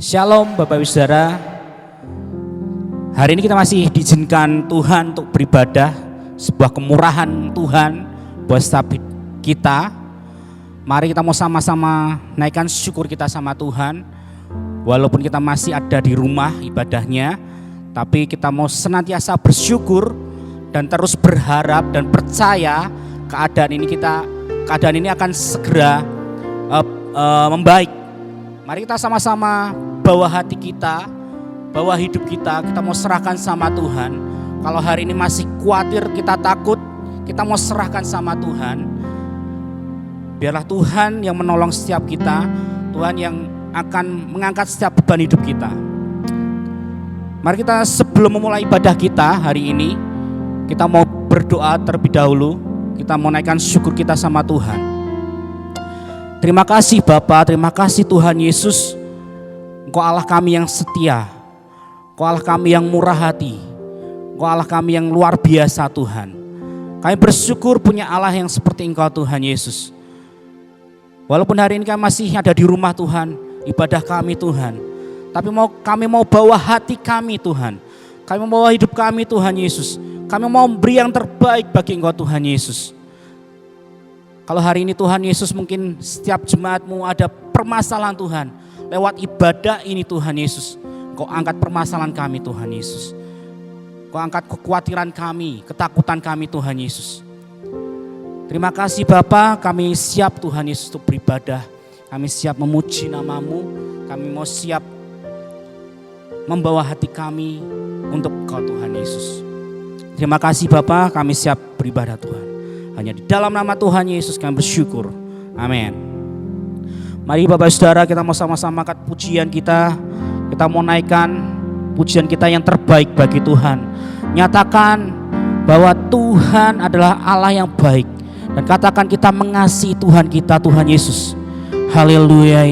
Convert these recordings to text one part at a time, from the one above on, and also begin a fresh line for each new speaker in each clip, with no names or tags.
Shalom Bapak Ibu Saudara. Hari ini kita masih diizinkan Tuhan untuk beribadah, sebuah kemurahan Tuhan buat setiap kita. Mari kita mau sama-sama naikkan syukur kita sama Tuhan. Walaupun kita masih ada di rumah ibadahnya, tapi kita mau senantiasa bersyukur dan terus berharap dan percaya keadaan ini akan segera membaik. Mari kita sama-sama bawa hati kita, bawa hidup kita mau serahkan sama Tuhan. Kalau hari ini masih khawatir, kita takut, kita mau serahkan sama Tuhan. Biarlah Tuhan yang menolong setiap kita, Tuhan yang akan mengangkat setiap beban hidup kita. Mari kita sebelum memulai ibadah kita hari ini, kita mau berdoa terlebih dahulu. Kita mau naikkan syukur kita sama Tuhan. Terima kasih Bapa, terima kasih Tuhan Yesus. Engkau Allah kami yang setia, Engkau Allah kami yang murah hati, Engkau Allah kami yang luar biasa Tuhan. Kami bersyukur punya Allah yang seperti Engkau Tuhan Yesus. Walaupun hari ini kami masih ada di rumah Tuhan, ibadah kami Tuhan, tapi kami mau bawa hati kami Tuhan. Kami mau bawa hidup kami Tuhan Yesus. Kami mau beri yang terbaik bagi Engkau Tuhan Yesus. Kalau hari ini Tuhan Yesus mungkin setiap jemaatmu ada permasalahan Tuhan. Lewat ibadah ini Tuhan Yesus, Engkau angkat permasalahan kami Tuhan Yesus. Engkau angkat kekhawatiran kami, ketakutan kami Tuhan Yesus. Terima kasih Bapa, kami siap Tuhan Yesus untuk beribadah. Kami siap memuji nama-Mu, kami mau siap membawa hati kami untuk Engkau Tuhan Yesus. Terima kasih Bapa, kami siap beribadah Tuhan. Hanya di dalam nama Tuhan Yesus kami bersyukur. Amin. Mari Bapak Saudara, kita mau sama-sama angkat pujian kita. Kita mau naikkan pujian kita yang terbaik bagi Tuhan. Nyatakan bahwa Tuhan adalah Allah yang baik. Dan katakan kita mengasihi Tuhan kita, Tuhan Yesus. Haleluya.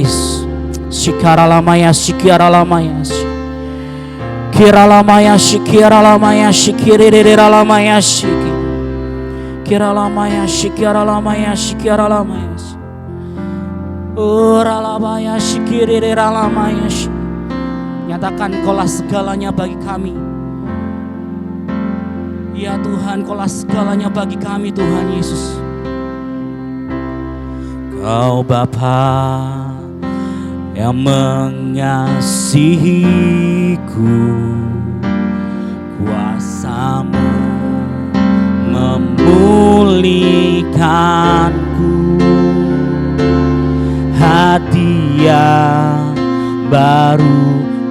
Shikaralamaya, shikiralamaya. Kiralamaya, shikiralamaya, shikiriralamaya, shikir. Kiralamaya, shikiralamaya, shikiralamaya. Uralamaya, shikiriralamaya. Nyatakan Engkaulah segalanya bagi kami. Ya Tuhan, Engkaulah segalanya bagi kami Tuhan Yesus. Kau Bapa yang mengasihiku, kuasa-Mu memulihkanku, hadiah baru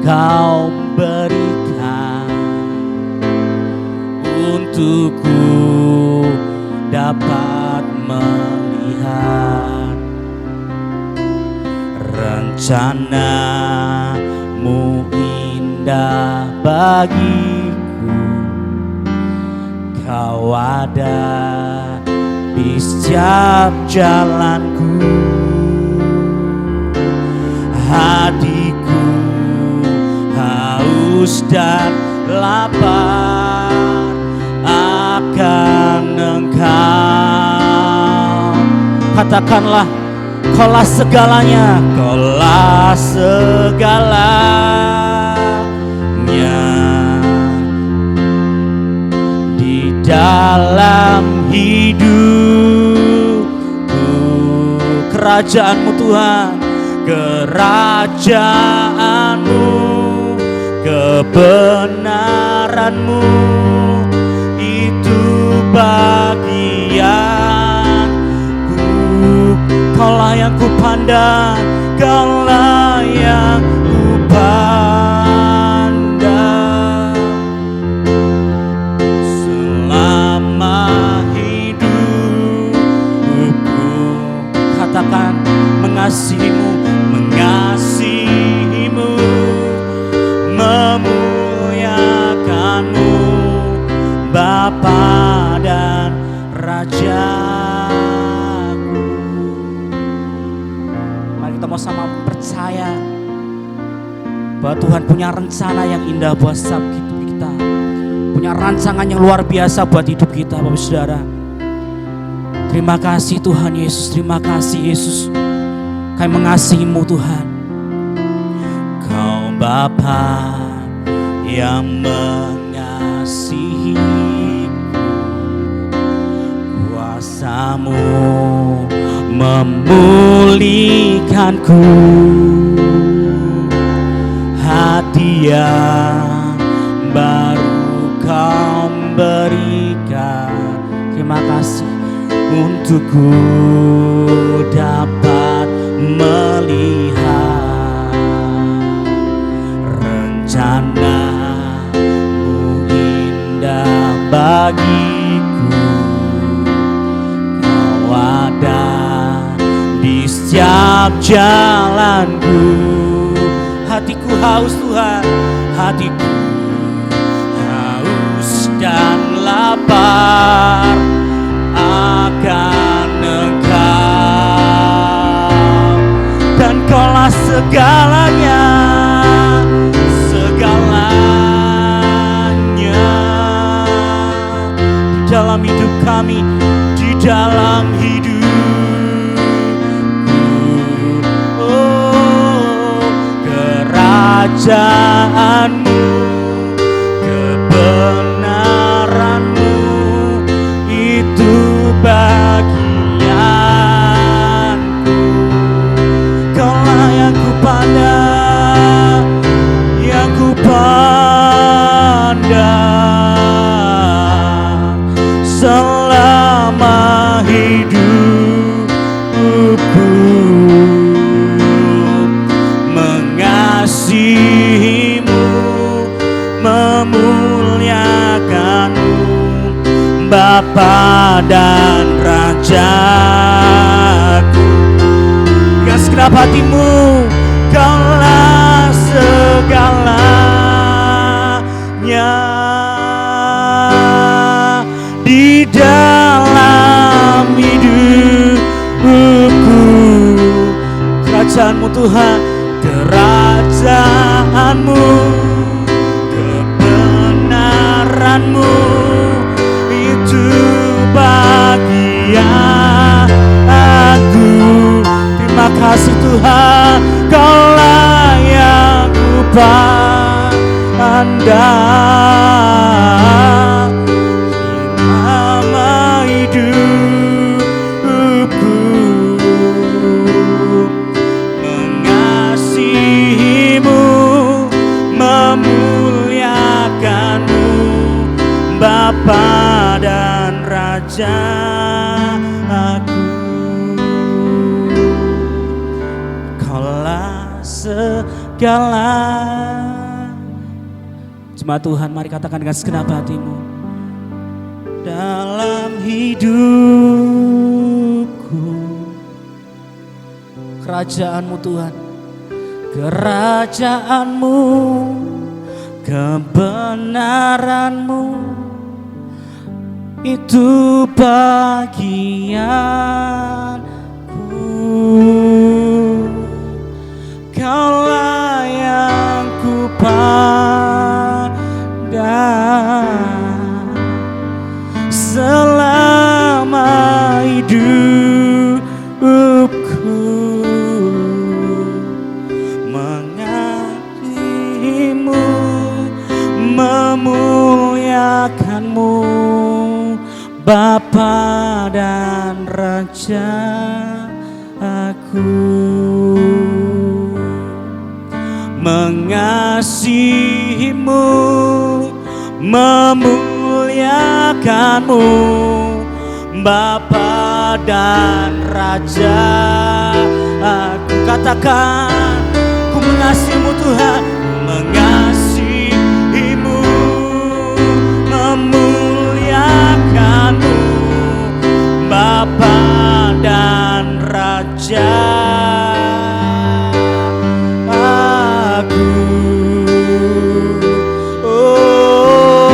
Kau berikan untukku dapat melihat rencana-Mu indah bagiku. Kau ada di setiap jalanku, hatiku haus dan lapar akan Engkau. Katakanlah, Kaulah segalanya, Kaulah segalanya di dalam hidupku. Kerajaan-Mu Tuhan, kerajaan-Mu, kebenaran-Mu, itu bagianku. Kaulah yang kupandang, Kaulah yang kupandang. Selama hidupku, katakan mengasihi-Mu, mengasihi-Mu, memuliakan-Mu, Bapa dan Rajaku. Mari kita mau sama percaya bahwa Tuhan punya rencana yang indah buat setiap hidup kita, punya rancangan yang luar biasa buat hidup kita Bapak Saudara. Terima kasih Tuhan Yesus, terima kasih Yesus. Kami mengasihi-Mu Tuhan. Kau Bapa yang mengasihiku, kuasa-Mu memulihkanku, hadiah baru Kau berikan. Terima kasih untukku dapat melihat rencana-Mu indah bagiku. Kau ada di setiap jalanku. Hatiku haus Tuhan, hatiku haus dan lapar akan Engkau, dan Kaulah segalanya, segalanya di dalam hidup kami, di dalam hidupku. Oh, kerajaan-Mu, kebenaran-Mu itu bagianku. Kaulah yang ku pandang, yang ku pandang selama hidupku. Mengasihi-Mu, memuliakan-Mu, Bapa dan Rajaku. Dengan segenap hatimu, Kaulah segalanya di dalam hidupku. Kerajaan-Mu Tuhan, kerajaan-Mu, kebenaran-Mu itu bagianku. Terima kasih Tuhan, Kaulah yang ku pandang selama hidupku. Mengasihi-Mu, memuliakan-Mu, Bapa dan Rajaku. Kaulah segala. Jemaat Tuhan, mari katakan dengan segenap hatimu. Dalam hidupku, kerajaan-Mu Tuhan, kerajaan-Mu, kebenaran-Mu itu bagianku. Kaulah yang ku pandang selama hidupku. Mengasihi-Mu, memuliakan-Mu, Bapa dan Raja aku. Mengasihi-Mu, memuliakan-Mu, Bapa dan Raja aku. Katakan, ku mengasihi-Mu Tuhan, mengasihi-Mu, memuliakan-Mu, Bapa dan Raja aku. Oh,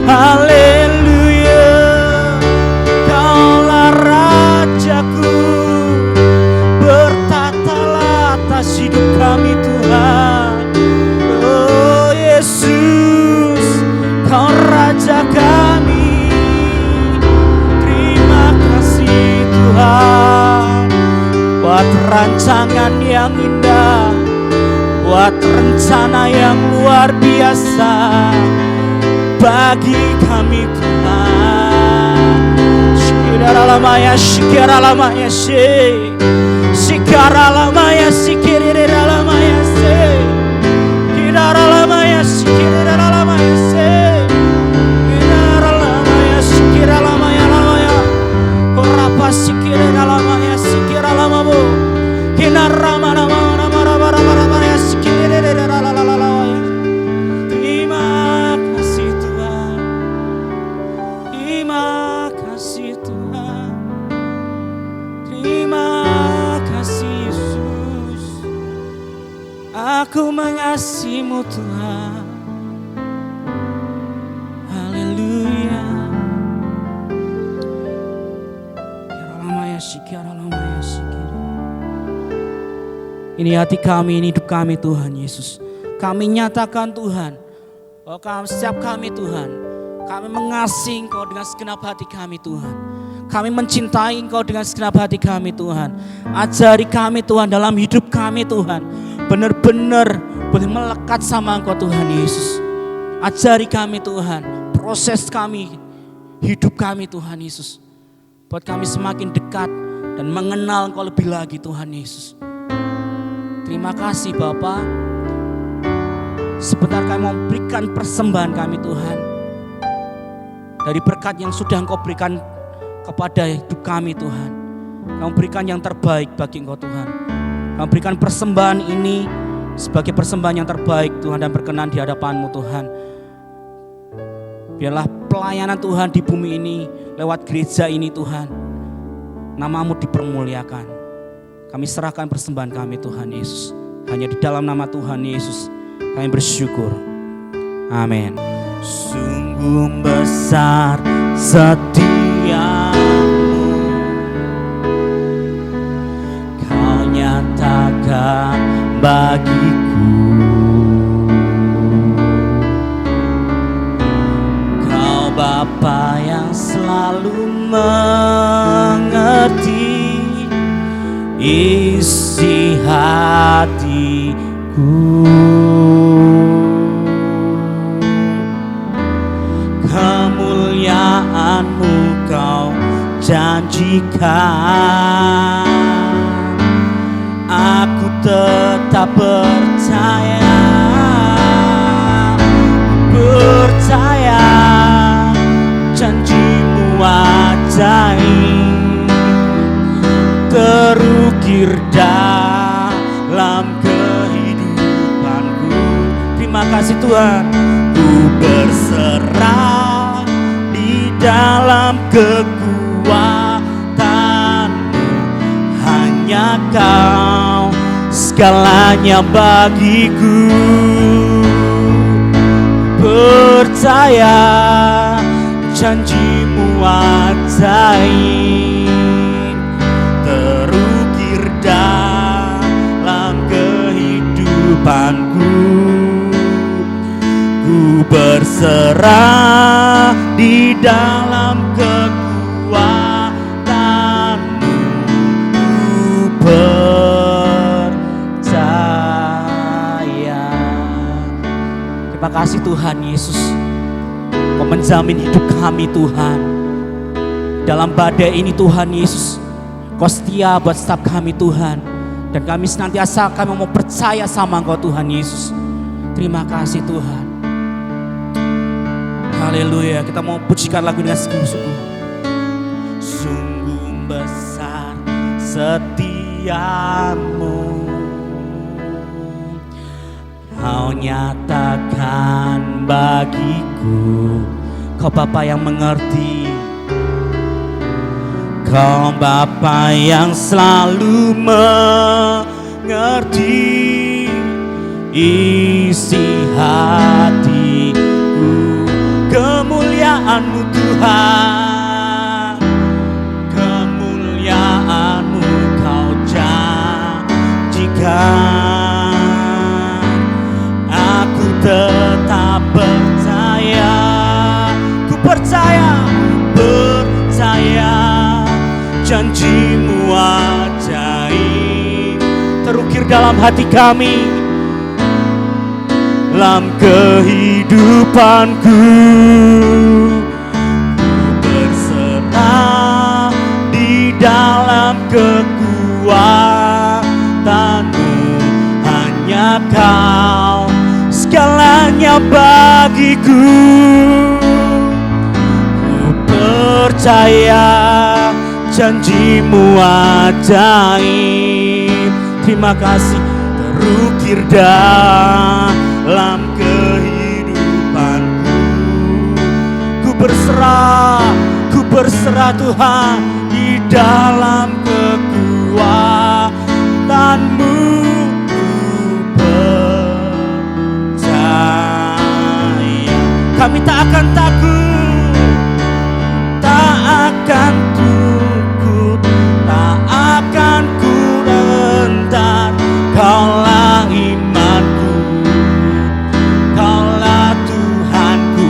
haleluya, Kaulah Rajaku, bertatalah atas hidup kami Tuhan. Oh Yesus, Kau Raja kami. Terima kasih Tuhan buat rancangan yang indah, buat rencana yang luar biasa bagi kami Tuhan. Shikiralamaya, shikiralamaya, shikiralamaya, shikiralamaya, shikiralamaya, shikiralamaya, shikiralamaya, shikiralamaya, lamaya, korapa shikiralamaya, shikiralamamu, kinaramana. Terima kasih Tuhan, terima kasih Tuhan, terima kasih Yesus. Aku mengasihimu Tuhan. Haleluya. Ini hati kami, ini hidup kami Tuhan Yesus. Kami nyatakan Tuhan, bahwa setiap kami Tuhan, kami mengasihi Engkau dengan segenap hati kami Tuhan. Kami mencintai Engkau dengan segenap hati kami Tuhan. Ajari kami Tuhan dalam hidup kami Tuhan, benar-benar boleh melekat sama Engkau Tuhan Yesus. Ajari kami Tuhan, proses kami, hidup kami Tuhan Yesus, buat kami semakin dekat dan mengenal Engkau lebih lagi Tuhan Yesus. Terima kasih Bapa. Sebentar kami mau berikan persembahan kami Tuhan, dari berkat yang sudah Engkau berikan kepada hidup kami Tuhan. Kau berikan yang terbaik bagi Engkau Tuhan. Kau berikan persembahan ini sebagai persembahan yang terbaik Tuhan, dan berkenan di hadapan-Mu Tuhan. Biarlah pelayanan Tuhan di bumi ini lewat gereja ini Tuhan, nama-Mu dipermuliakan. Kami serahkan persembahan kami Tuhan Yesus. Hanya di dalam nama Tuhan Yesus kami bersyukur. Amin. Sungguh besar setia-Mu, Kau nyatakan bagiku. Kau Bapa yang selalu mengerti isi hatiku. Kemuliaan-Mu Kau janjikan. Aku tetap percaya, janji-Mu ajaib, terukir dalam kehidupanku. Terima kasih Tuhan. Ku berserah di dalam kekuatan-Mu, hanya Kau segalanya bagiku. Percaya janji-Mu ajaib, terukir dalam kehidupanku. Ku berserah di dalam kekuatan-Mu. Ku percaya. Terima kasih Tuhan Yesus. Kau menjamin hidup kami Tuhan. Dalam badai ini Tuhan Yesus, Kau setia buat setiap kami Tuhan. Dan kami senantiasa kami mau percaya sama Engkau Tuhan Yesus. Terima kasih Tuhan. Haleluya. Kita mau pujikan lagu dengan sungguh-sungguh. Sungguh besar setia-Mu, Kau nyatakan bagiku. Kau Bapa yang mengerti, Kau Bapa yang selalu mengerti isi hatiku. Kemuliaan-Mu Tuhan, kemuliaan-Mu Kau janjikan. Aku tetap percaya, ku percaya, janji-Mu ajaib, dalam hati kami, dalam kehidupanku. Berserah di dalam kekuatanmu, hanya Kau segalanya bagiku. Ku percaya janji-Mu ajaib. Terima kasih terukir dalam kehidupanku. Ku berserah Tuhan di dalam kekuatan-Mu. Kami tak akan takut, tak akan takut, tak akan ku rentan. Kaulah imanku, Kaulah Tuhanku.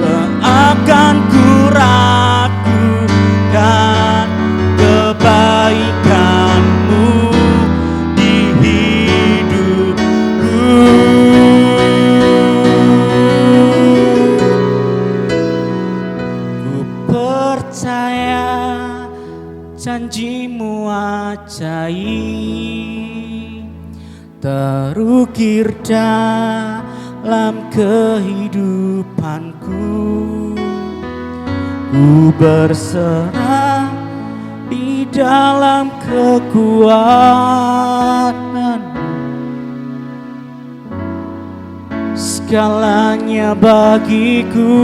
Tak akan ku ragukan kebaikan-Mu di hidupku. Janji-Mu ajaib, terukir dalam kehidupanku. Ku berserah di dalam kekuatan-Mu, segalanya bagiku.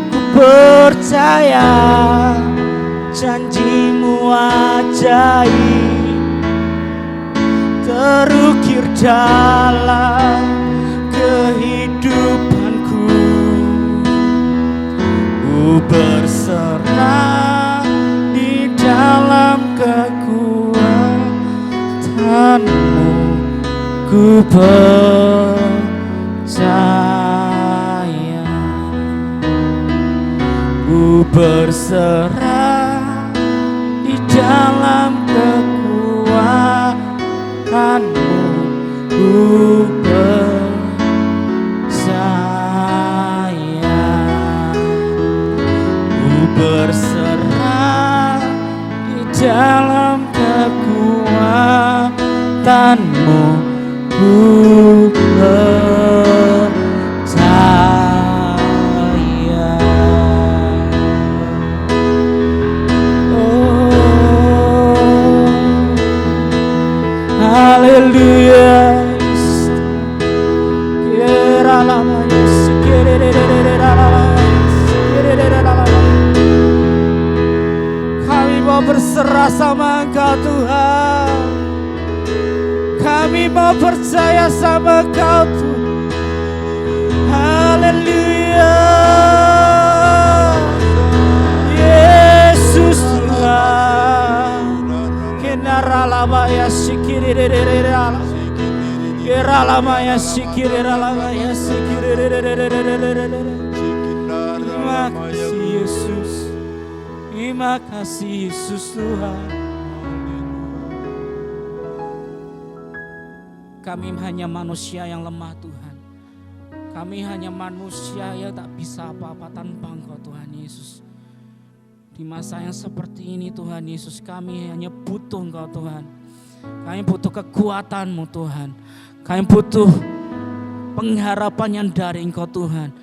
Ku percaya janji-Mu ajaib, terukir dalam kehidupanku. Ku berserah di dalam kekuatan-Mu. Ku percaya, ku berserah dalam kekuatan-Mu. Ku percaya, ku berserah di dalam kekuatan-Mu. Ku haleluya. Kami mau berserah sama Engkau Tuhan. Kami mau percaya sama Engkau Tuhan. Haleluya. Yesus Tuhan. Kenaralamaya sikirira. Keralamaya sikirira sikirira. Terima kasih Yesus. Terima kasih Yesus Tuhan. Kami hanya manusia yang lemah Tuhan. Kami hanya manusia yang tak bisa apa-apa tanpa Engkau Tuhan Yesus. Di masa yang seperti ini Tuhan Yesus, kami hanya butuh Engkau Tuhan. Kami butuh kekuatan-Mu Tuhan. Kami butuh pengharapan yang dari Engkau Tuhan.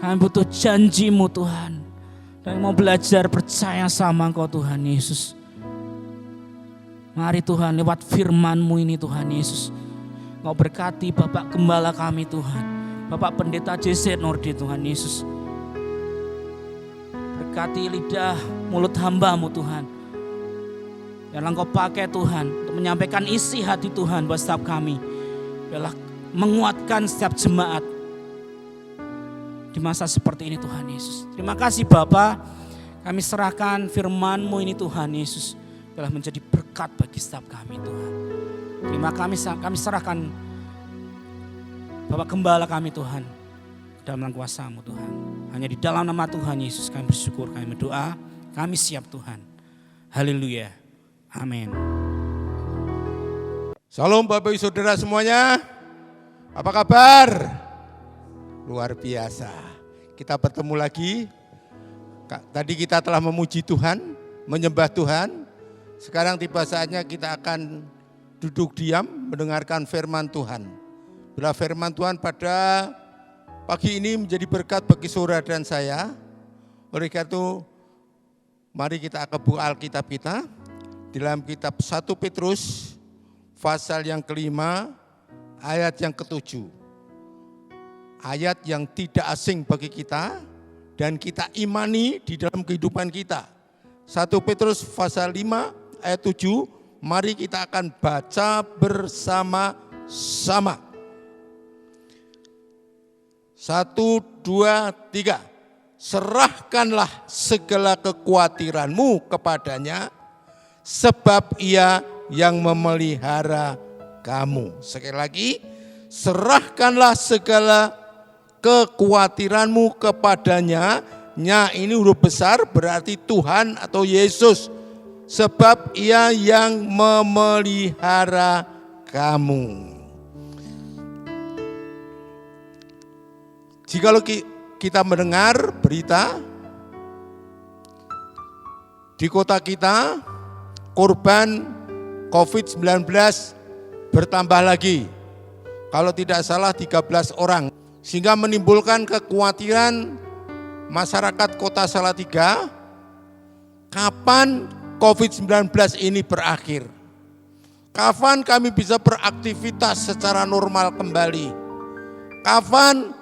Kami butuh janji-Mu Tuhan. Dan mau belajar percaya sama Engkau Tuhan Yesus. Mari Tuhan lewat firman-Mu ini Tuhan Yesus. Engkau berkati Bapak Gembala kami Tuhan. Bapak Pendeta JC Nordi Tuhan Yesus. Berkati lidah mulut hamba-Mu Tuhan. Yang Engkau pakai Tuhan untuk menyampaikan isi hati Tuhan buat setiap kami. Biarlah menguatkan setiap jemaat di masa seperti ini Tuhan Yesus. Terima kasih Bapa. Kami serahkan firman-Mu ini Tuhan Yesus. Biarlah menjadi berkat bagi setiap kami Tuhan. Kami serahkan Bapak Gembala kami Tuhan dalam kuasa-Mu Tuhan. Hanya di dalam nama Tuhan Yesus kami bersyukur, kami berdoa, kami siap Tuhan. Haleluya. Amin.
Salam Bapak Ibu Saudara semuanya. Apa kabar? Luar biasa. Kita bertemu lagi. Tadi kita telah memuji Tuhan, menyembah Tuhan. Sekarang tiba saatnya kita akan duduk diam mendengarkan firman Tuhan. Bila firman Tuhan pada pagi ini menjadi berkat bagi saudara dan saya. Oleh karena itu, mari kita akan buka Alkitab kita dalam kitab 1 Petrus pasal yang kelima, ayat yang ketujuh. Ayat yang tidak asing bagi kita dan kita imani di dalam kehidupan kita. 1 Petrus pasal 5 ayat 7, mari kita akan baca bersama-sama. 1, 2, 3. Serahkanlah segala kekhawatiranmu kepadanya, sebab Ia yang memelihara kamu. Sekali lagi, serahkanlah segala kekhawatiranmu kepadanya. Nya ini huruf besar berarti Tuhan atau Yesus. Sebab Ia yang memelihara kamu. Jikalau kita mendengar berita di kota kita, korban COVID-19 bertambah lagi. Kalau tidak salah 13 orang. Sehingga menimbulkan kekhawatiran masyarakat kota Salatiga, kapan COVID-19 ini berakhir? Kapan kami bisa beraktivitas secara normal kembali? Kapan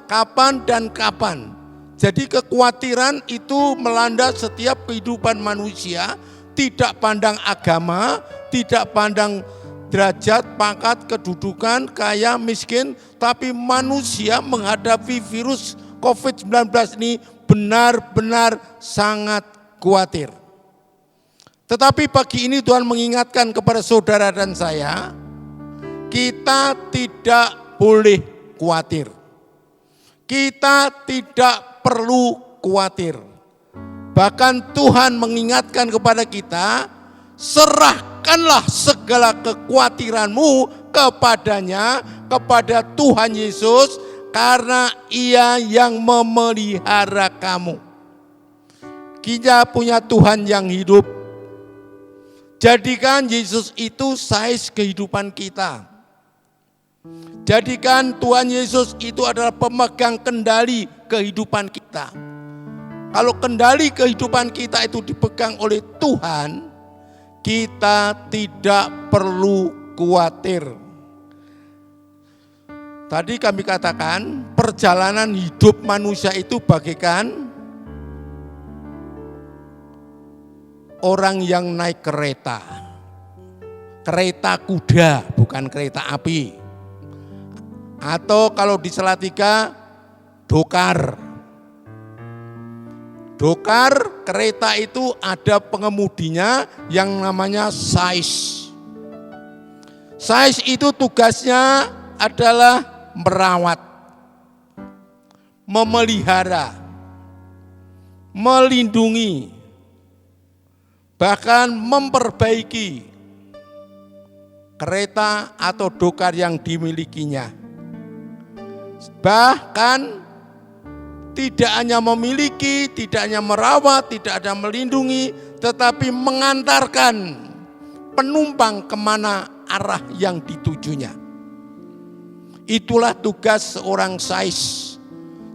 dan kapan? Jadi kekhawatiran itu melanda setiap kehidupan manusia, tidak pandang agama, tidak pandang derajat, pangkat, kedudukan, kaya, miskin, tapi manusia menghadapi virus COVID-19 ini benar-benar sangat khawatir. Tetapi pagi ini Tuhan mengingatkan kepada saudara dan saya, kita tidak boleh khawatir. Kita tidak perlu khawatir. Bahkan Tuhan mengingatkan kepada kita, serahkanlah segala kekhawatiranmu kepadanya, kepada Tuhan Yesus, karena Ia yang memelihara kamu. Kita punya Tuhan yang hidup. Jadikan Yesus itu sais kehidupan kita. Jadikan Tuhan Yesus itu adalah pemegang kendali kehidupan kita. Kalau kendali kehidupan kita itu dipegang oleh Tuhan, kita tidak perlu khawatir. Tadi kami katakan perjalanan hidup manusia itu bagaikan orang yang naik kereta. Kereta kuda, bukan kereta api. Atau kalau di Salatiga, dokar. Dokar kereta itu ada pengemudinya yang namanya sais. Sais itu tugasnya adalah merawat, memelihara, melindungi, bahkan memperbaiki kereta atau dokar yang dimilikinya. Bahkan tidak hanya memiliki, tidak hanya merawat, tidak hanya melindungi, tetapi mengantarkan penumpang kemana arah yang ditujunya. Itulah tugas seorang sais.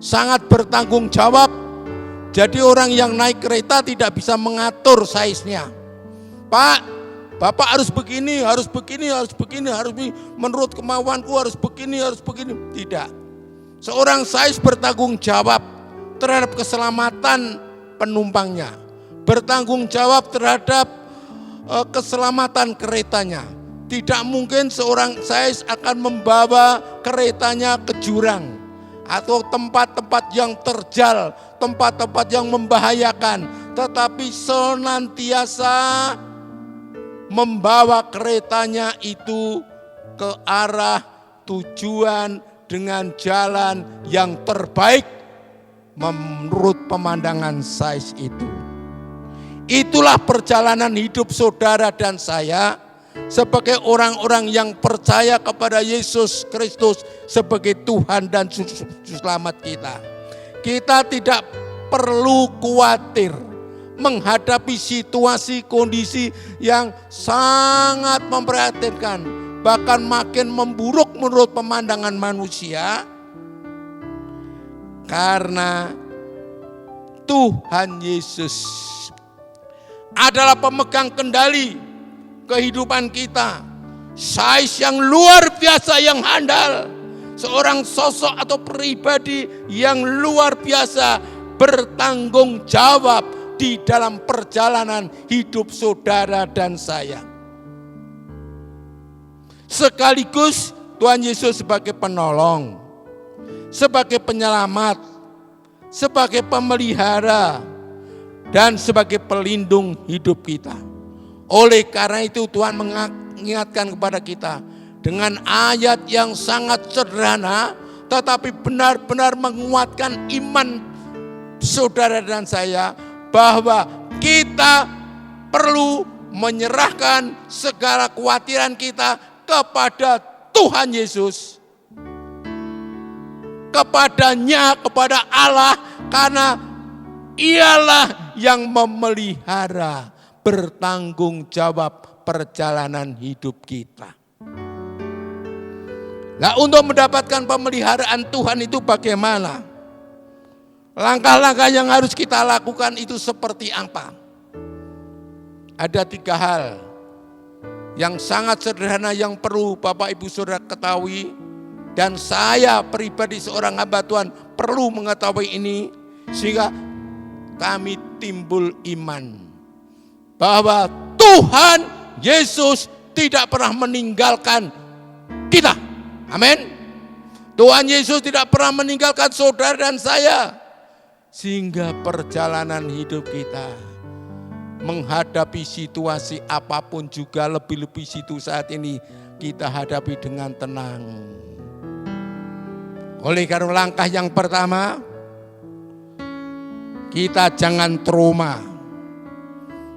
Sangat bertanggung jawab. Jadi orang yang naik kereta tidak bisa mengatur saisnya. Pak, Bapak harus begini, harus begini, harus begini, harus begini. Menurut kemauanku harus begini, harus begini. Tidak. Seorang sais bertanggung jawab terhadap keselamatan penumpangnya. Bertanggung jawab terhadap keselamatan keretanya. Tidak mungkin seorang sais akan membawa keretanya ke jurang atau tempat-tempat yang terjal, tempat-tempat yang membahayakan, tetapi senantiasa membawa keretanya itu ke arah tujuan dengan jalan yang terbaik menurut pemandangan sais itu. Itulah perjalanan hidup saudara dan saya sebagai orang-orang yang percaya kepada Yesus Kristus sebagai Tuhan dan Juru Selamat kita. Kita tidak perlu khawatir menghadapi situasi kondisi yang sangat memprihatinkan, bahkan makin memburuk menurut pemandangan manusia, karena Tuhan Yesus adalah pemegang kendali kehidupan kita. Sais yang luar biasa, yang handal, seorang sosok atau pribadi yang luar biasa bertanggung jawab di dalam perjalanan hidup saudara dan saya. Sekaligus Tuhan Yesus sebagai penolong, sebagai penyelamat, sebagai pemelihara, dan sebagai pelindung hidup kita. Oleh karena itu Tuhan mengingatkan kepada kita dengan ayat yang sangat sederhana, tetapi benar-benar menguatkan iman saudara dan saya, bahwa kita perlu menyerahkan segala kekhawatiran kita kepada Tuhan Yesus, kepadanya, kepada Allah, karena Ialah yang memelihara, bertanggung jawab perjalanan hidup kita. Nah, untuk mendapatkan pemeliharaan Tuhan itu bagaimana? Langkah-langkah yang harus kita lakukan itu seperti apa? Ada 3 hal yang sangat sederhana yang perlu Bapak Ibu Saudara ketahui, dan saya pribadi seorang hamba Tuhan perlu mengetahui ini, sehingga kami timbul iman bahwa Tuhan Yesus tidak pernah meninggalkan kita. Amin. Tuhan Yesus tidak pernah meninggalkan saudara dan saya, sehingga perjalanan hidup kita menghadapi situasi apapun, juga lebih-lebih situ saat ini, kita hadapi dengan tenang. Oleh karena langkah yang pertama, kita jangan trauma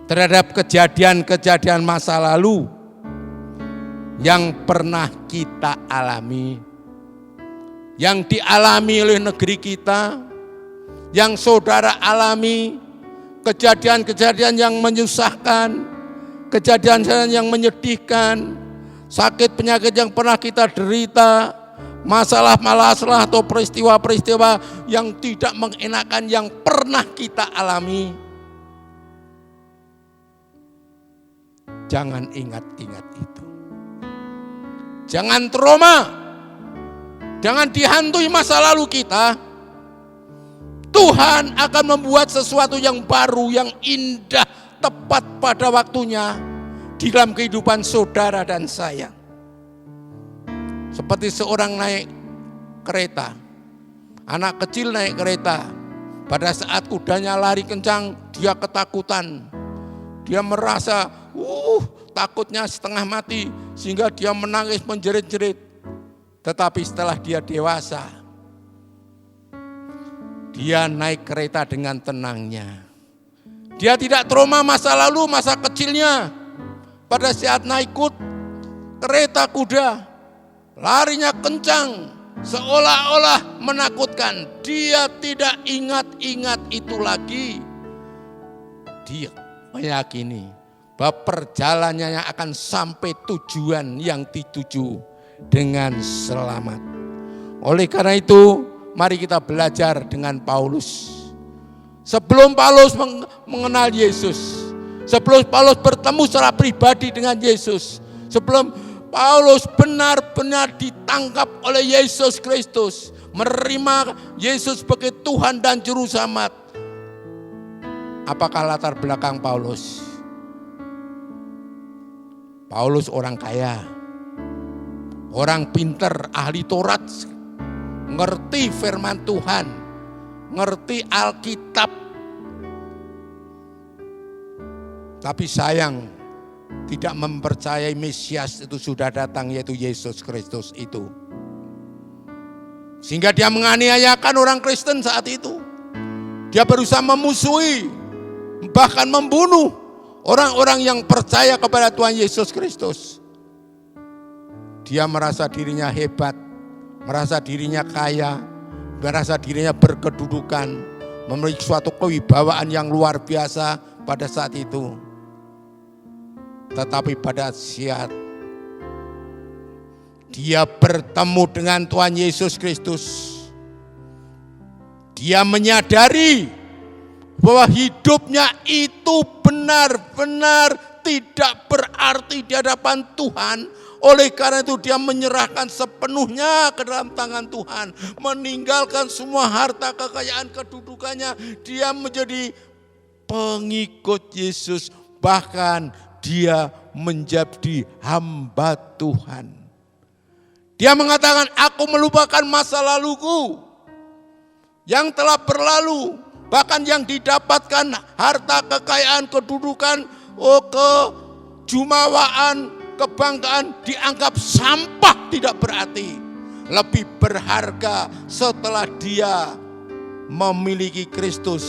terhadap kejadian-kejadian masa lalu yang pernah kita alami, yang dialami oleh negeri kita, yang saudara alami, kejadian-kejadian yang menyusahkan, kejadian-kejadian yang menyedihkan, sakit penyakit yang pernah kita derita, masalah-masalah atau peristiwa-peristiwa yang tidak mengenakan yang pernah kita alami. Jangan ingat-ingat itu. Jangan trauma. Jangan dihantui masa lalu kita. Tuhan akan membuat sesuatu yang baru, yang indah, tepat pada waktunya di dalam kehidupan saudara dan saya. Seperti seorang naik kereta, anak kecil naik kereta, pada saat kudanya lari kencang, dia ketakutan, dia merasa takutnya setengah mati, sehingga dia menangis menjerit-jerit. Tetapi setelah dia dewasa, dia naik kereta dengan tenangnya. Dia tidak trauma masa lalu, masa kecilnya. Pada saat naik kereta kuda, larinya kencang, seolah-olah menakutkan. Dia tidak ingat-ingat itu lagi. Dia meyakini bahwa perjalanannya akan sampai tujuan yang dituju dengan selamat. Oleh karena itu, mari kita belajar dengan Paulus. Sebelum Paulus mengenal Yesus, sebelum Paulus bertemu secara pribadi dengan Yesus, sebelum Paulus benar-benar ditangkap oleh Yesus Kristus, menerima Yesus sebagai Tuhan dan Juru Selamat. Apakah latar belakang Paulus? Paulus orang kaya, orang pinter, ahli Taurat, ngerti firman Tuhan, ngerti Alkitab. Tapi sayang, tidak mempercayai Mesias itu sudah datang, yaitu Yesus Kristus itu. Sehingga dia menganiayakan orang Kristen saat itu. Dia berusaha memusuhi bahkan membunuh orang-orang yang percaya kepada Tuhan Yesus Kristus. Dia merasa dirinya hebat, merasa dirinya kaya, merasa dirinya berkedudukan, memiliki suatu kewibawaan yang luar biasa pada saat itu. Tetapi pada saat dia bertemu dengan Tuhan Yesus Kristus, dia menyadari bahwa hidupnya itu benar-benar tidak berarti di hadapan Tuhan. Oleh karena itu dia menyerahkan sepenuhnya ke dalam tangan Tuhan, meninggalkan semua harta kekayaan kedudukannya. Dia menjadi pengikut Yesus, bahkan dia menjadi hamba Tuhan. Dia mengatakan, aku melupakan masa laluku yang telah berlalu, bahkan yang didapatkan harta kekayaan kedudukan, kejumawaan, kebanggaan dianggap sampah, tidak berarti. Lebih berharga setelah dia memiliki Kristus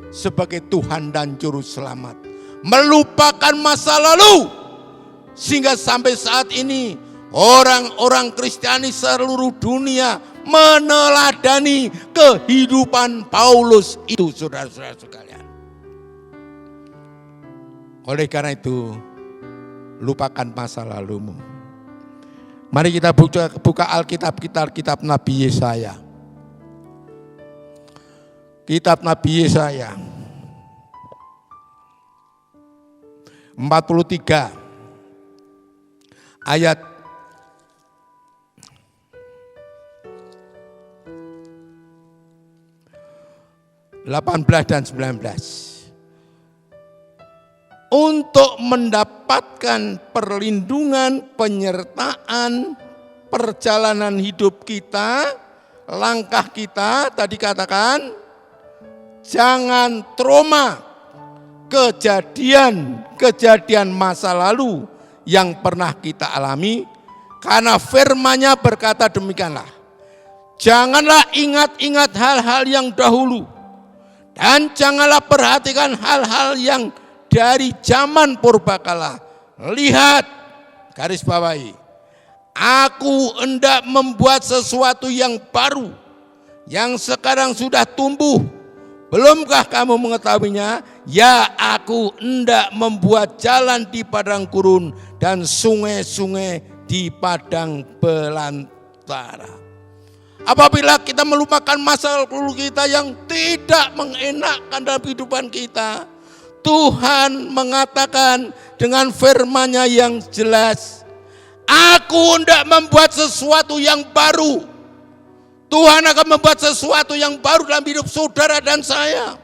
sebagai Tuhan dan Juru Selamat. Melupakan masa lalu. Sehingga sampai saat ini orang-orang Kristiani seluruh dunia meneladani kehidupan Paulus itu, saudara-saudara sekalian. Oleh karena itu, lupakan masa lalumu. Mari kita buka Alkitab kita, kitab Nabi Yesaya. Kitab Nabi Yesaya 43 ayat 18 dan 19. Untuk mendapatkan perlindungan, penyertaan, perjalanan hidup kita, langkah kita, tadi katakan, jangan trauma kejadian masa lalu yang pernah kita alami, karena firman-Nya berkata demikianlah. Janganlah ingat-ingat hal-hal yang dahulu, dan janganlah perhatikan hal-hal yang dari zaman purbakala. Lihat, garis bawahi, aku hendak membuat sesuatu yang baru, yang sekarang sudah tumbuh. Belumkah kamu mengetahuinya? Ya, aku hendak membuat jalan di padang gurun dan sungai-sungai di padang belantara. Apabila kita melupakan masa lalu kita yang tidak mengenakkan dalam kehidupan kita, Tuhan mengatakan dengan firman-Nya yang jelas, aku hendak membuat sesuatu yang baru. Tuhan akan membuat sesuatu yang baru dalam hidup saudara dan saya,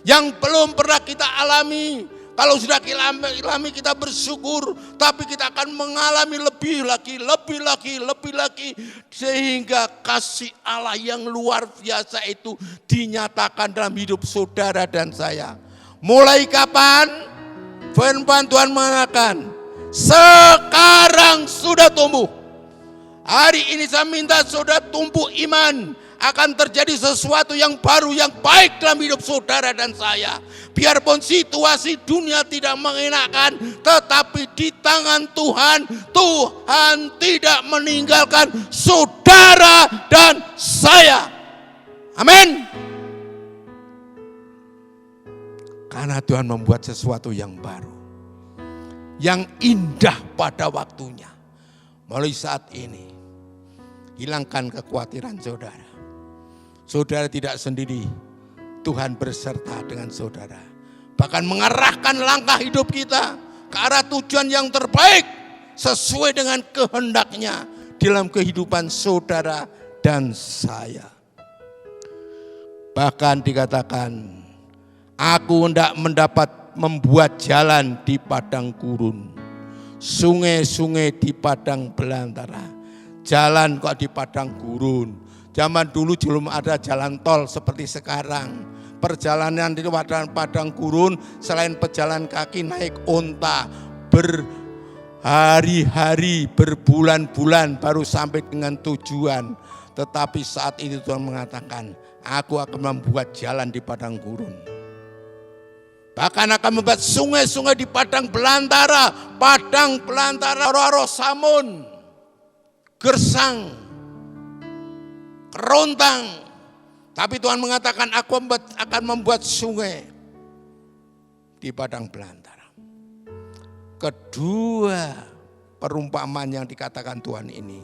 yang belum pernah kita alami. Kalau sudah kita alami, kita bersyukur, tapi kita akan mengalami lebih lagi, sehingga kasih Allah yang luar biasa itu dinyatakan dalam hidup saudara dan saya. Mulai kapan? Firman Tuhan mengatakan, sekarang sudah tumbuh. Hari ini saya minta saudara tumbuh iman. Akan terjadi sesuatu yang baru, yang baik dalam hidup saudara dan saya. Biarpun situasi dunia tidak mengenakan, tetapi di tangan Tuhan, Tuhan tidak meninggalkan saudara dan saya. Amin. Karena Tuhan membuat sesuatu yang baru, yang indah pada waktunya. Mulai saat ini, hilangkan kekhawatiran saudara. Saudara tidak sendiri, Tuhan berserta dengan saudara. Bahkan mengarahkan langkah hidup kita ke arah tujuan yang terbaik, sesuai dengan kehendaknya dalam kehidupan saudara dan saya. Bahkan dikatakan, aku hendak membuat jalan di padang gurun, sungai-sungai di padang belantara. Jalan kok di padang gurun. Zaman dulu belum ada jalan tol seperti sekarang. Perjalanan di padang gurun, selain pejalan kaki, naik onta, berhari-hari, berbulan-bulan baru sampai dengan tujuan. Tetapi saat itu Tuhan mengatakan, aku akan membuat jalan di padang gurun. Bahkan akan membuat sungai-sungai di padang belantara, roh-roh samun, gersang, kerontang. Tapi Tuhan mengatakan, aku akan membuat sungai di padang belantara. Kedua perumpamaan yang dikatakan Tuhan ini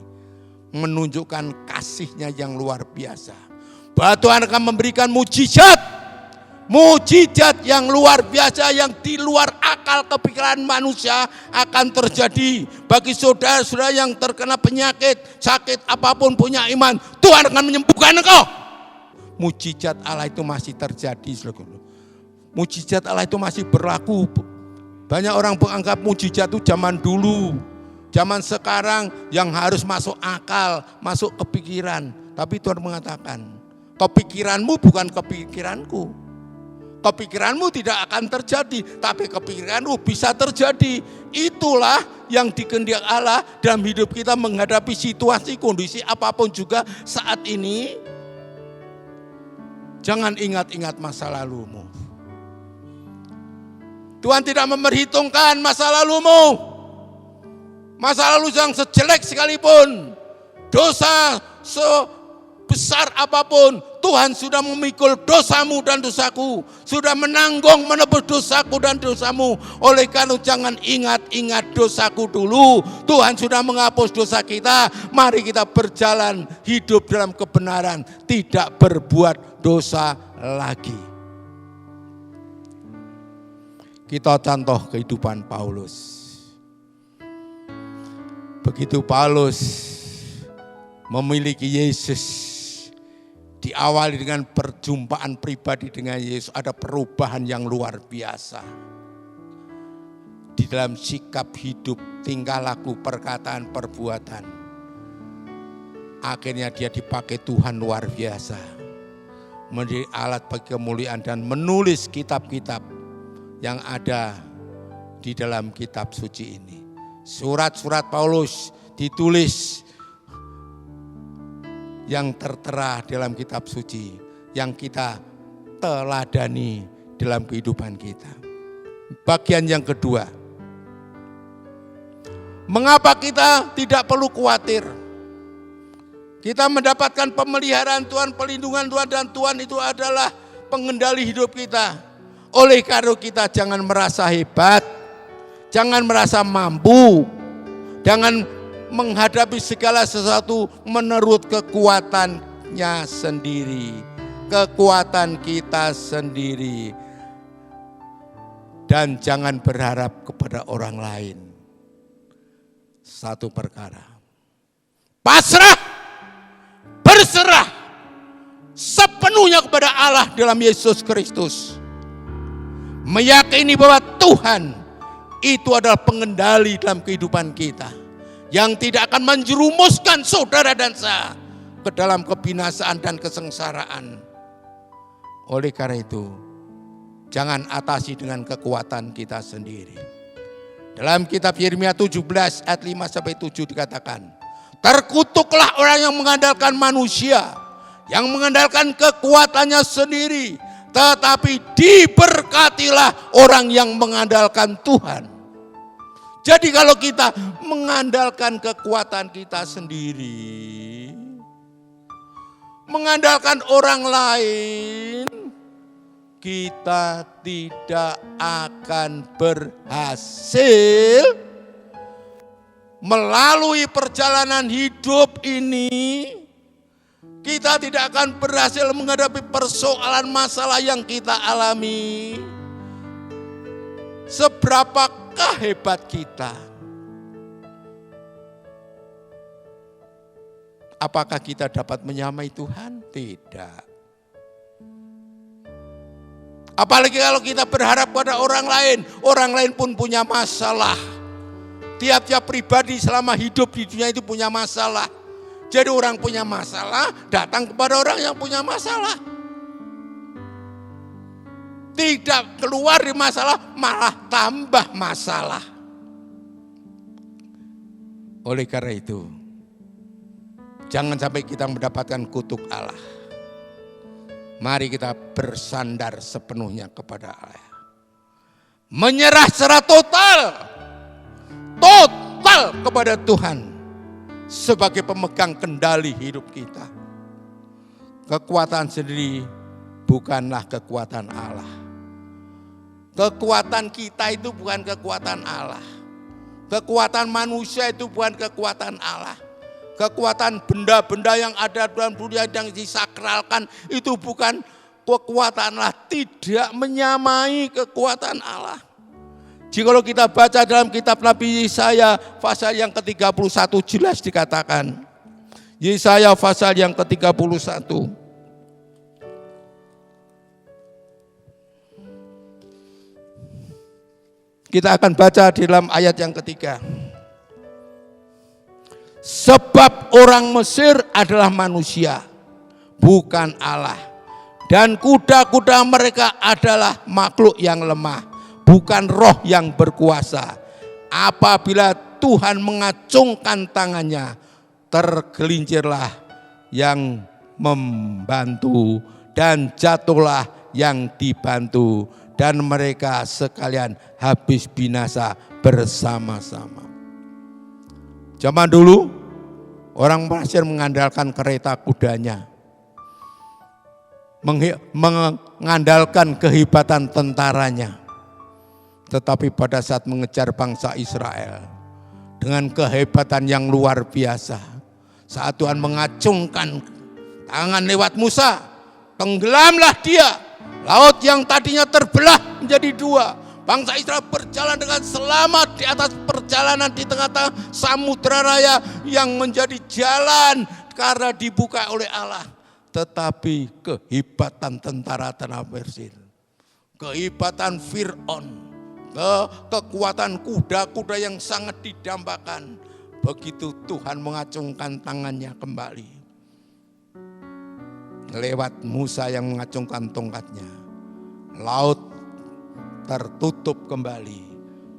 menunjukkan kasih-Nya yang luar biasa. Bahwa Tuhan akan memberikan mujizat yang luar biasa, yang di luar akal kepikiran manusia akan terjadi. Bagi saudara-saudara yang terkena penyakit, sakit apapun, punya iman, Tuhan akan menyembuhkan engkau. Mujizat Allah itu masih terjadi. Mujizat Allah itu masih berlaku. Banyak orang menganggap mujizat itu zaman dulu. Zaman sekarang yang harus masuk akal, masuk kepikiran. Tapi Tuhan mengatakan, kepikiranmu bukan kepikiranku. Kepikiranmu tidak akan terjadi, tapi kepikiranmu bisa terjadi. Itulah yang dikehendak Allah dalam hidup kita menghadapi situasi, kondisi apapun juga saat ini. Jangan ingat-ingat masa lalumu. Tuhan tidak memperhitungkan masa lalumu. Masa lalu yang sejelek sekalipun, dosa sebesar apapun, Tuhan sudah memikul dosamu dan dosaku, sudah menanggung menebus dosaku dan dosamu. Oleh karena jangan ingat-ingat dosaku dulu. Tuhan sudah menghapus dosa kita. Mari kita berjalan hidup dalam kebenaran, tidak berbuat dosa lagi. Kita contoh kehidupan Paulus. Begitu Paulus memiliki Yesus, diawali dengan perjumpaan pribadi dengan Yesus, ada perubahan yang luar biasa. Di dalam sikap hidup, tingkah laku, perkataan, perbuatan. Akhirnya dia dipakai Tuhan luar biasa. Menjadi alat bagi kemuliaan dan menulis kitab-kitab yang ada di dalam kitab suci ini. Surat-surat Paulus ditulis yang tertera dalam kitab suci, yang kita teladani dalam kehidupan kita. Bagian yang kedua, mengapa kita tidak perlu khawatir? Kita mendapatkan pemeliharaan Tuhan, pelindungan Tuhan, dan Tuhan itu adalah pengendali hidup kita. Oleh karena kita jangan merasa hebat, jangan merasa mampu, jangan menghadapi segala sesuatu menurut kekuatannya sendiri, kekuatan kita sendiri. Dan jangan berharap kepada orang lain. Satu perkara, pasrah, berserah sepenuhnya kepada Allah dalam Yesus Kristus. Meyakini bahwa Tuhan itu adalah pengendali dalam kehidupan kita, yang tidak akan menjerumuskan saudara dan saya ke dalam kebinasaan dan kesengsaraan. Oleh karena itu, jangan atasi dengan kekuatan kita sendiri. Dalam kitab Yeremia 17 ayat 5-7 dikatakan, terkutuklah orang yang mengandalkan manusia, yang mengandalkan kekuatannya sendiri, tetapi diberkatilah orang yang mengandalkan Tuhan. Jadi kalau kita mengandalkan kekuatan kita sendiri, mengandalkan orang lain, kita tidak akan berhasil melalui perjalanan hidup ini. Kita tidak akan berhasil menghadapi persoalan masalah yang kita alami. Seberapakah hebat kita? Apakah kita dapat menyamai Tuhan? Tidak. Apalagi kalau kita berharap pada orang lain pun punya masalah. Tiap-tiap pribadi selama hidup di dunia itu punya masalah. Jadi orang punya masalah, datang kepada orang yang punya masalah. Tidak keluar dari masalah, malah tambah masalah. Oleh karena itu, jangan sampai kita mendapatkan kutuk Allah. Mari kita bersandar sepenuhnya kepada Allah. menyerah secara total kepada Tuhan sebagai pemegang kendali hidup kita. Kekuatan sendiri bukanlah kekuatan Allah. Kekuatan kita itu bukan kekuatan Allah. Kekuatan manusia itu bukan kekuatan Allah. Kekuatan benda-benda yang ada dalam dunia yang disakralkan itu bukan kekuatan Allah. Tidak menyamai kekuatan Allah. Jikalau kita baca dalam kitab Nabi Yesaya pasal yang ke-31 jelas dikatakan. Yesaya pasal yang ke-31. Kita akan baca di dalam ayat yang ketiga. Sebab orang Mesir adalah manusia, bukan Allah. Dan kuda-kuda mereka adalah makhluk yang lemah, bukan roh yang berkuasa. Apabila Tuhan mengacungkan tangannya, tergelincirlah yang membantu dan jatuhlah yang dibantu, dan mereka sekalian habis binasa bersama-sama. Zaman dulu orang Mesir mengandalkan kereta kudanya, mengandalkan kehebatan tentaranya. Tetapi pada saat mengejar bangsa Israel dengan kehebatan yang luar biasa, saat Tuhan mengacungkan tangan lewat Musa, tenggelamlah dia. Laut yang tadinya terbelah menjadi dua. Bangsa Israel berjalan dengan selamat di atas perjalanan di tengah-tengah samudera raya yang menjadi jalan karena dibuka oleh Allah. Tetapi kehebatan tentara Mesir, kehebatan Fir'aun, kekuatan kuda-kuda yang sangat didambakan, begitu Tuhan mengacungkan tangannya kembali lewat Musa yang mengacungkan tongkatnya, laut tertutup kembali,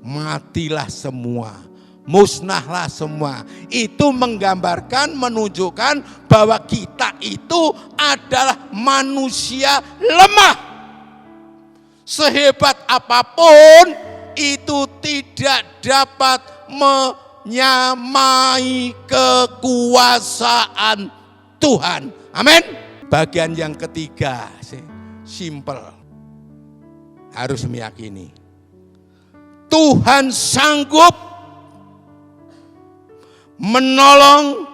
matilah semua, musnahlah semua. Itu menggambarkan, menunjukkan bahwa kita itu adalah manusia lemah. Sehebat apapun itu tidak dapat menyamai kekuasaan Tuhan. Amin. Bagian yang ketiga, simple. Harus meyakini Tuhan sanggup menolong